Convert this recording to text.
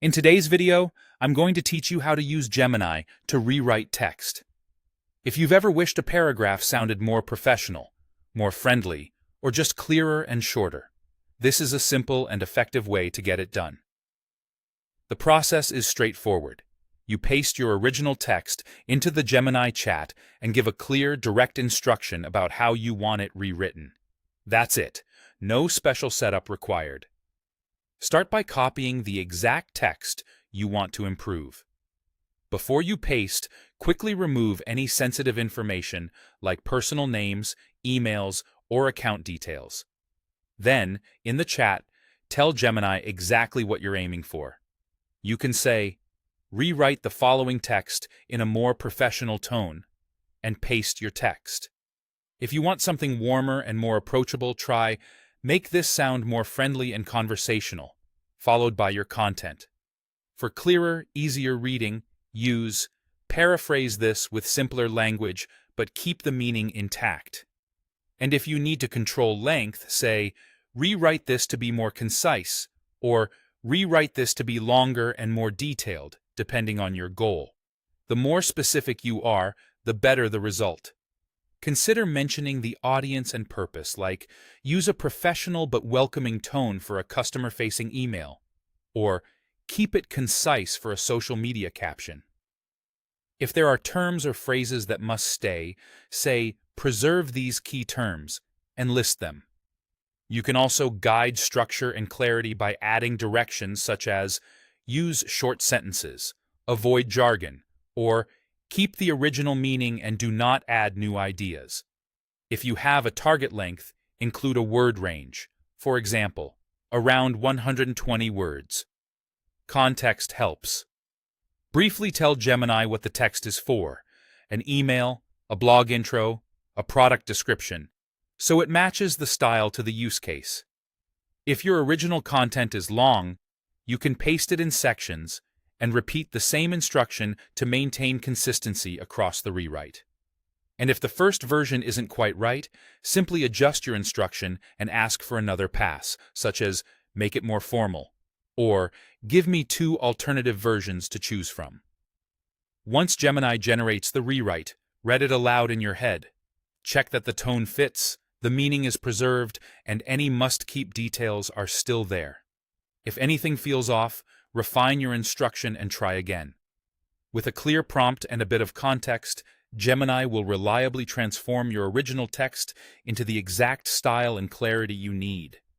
In today's video, I'm going to teach you how to use Gemini to rewrite text. If you've ever wished a paragraph sounded more professional, more friendly, or just clearer and shorter, this is a simple and effective way to get it done. The process is straightforward. You paste your original text into the Gemini chat and give a clear, direct instruction about how you want it rewritten. That's it. No special setup required. Start by copying the exact text you want to improve. Before you paste, quickly remove any sensitive information like personal names, emails, or account details. Then, in the chat, tell Gemini exactly what you're aiming for. You can say, "Rewrite the following text in a more professional tone," and paste your text. If you want something warmer and more approachable, try, "Make this sound more friendly and conversational," followed by your content. For clearer, easier reading, use, "Paraphrase this with simpler language, but keep the meaning intact." And if you need to control length, say, "Rewrite this to be more concise," or "Rewrite this to be longer and more detailed," depending on your goal. The more specific you are, the better the result. Consider mentioning the audience and purpose, like use a professional but welcoming tone for a customer-facing email, or keep it concise for a social media caption. If there are terms or phrases that must stay, say, "Preserve these key terms," and list them. You can also guide structure and clarity by adding directions such as use short sentences, avoid jargon, or keep the original meaning and do not add new ideas. If you have a target length, include a word range, for example, around 120 words. Context helps. Briefly tell Gemini what the text is for, an email, a blog intro, a product description, so it matches the style to the use case. If your original content is long, you can paste it in sections and repeat the same instruction to maintain consistency across the rewrite. And if the first version isn't quite right, simply adjust your instruction and ask for another pass, such as "Make it more formal," or "Give me 2 alternative versions to choose from." Once Gemini generates the rewrite, read it aloud in your head. Check that the tone fits, the meaning is preserved, and any must-keep details are still there. If anything feels off, refine your instruction and try again. With a clear prompt and a bit of context, Gemini will reliably transform your original text into the exact style and clarity you need.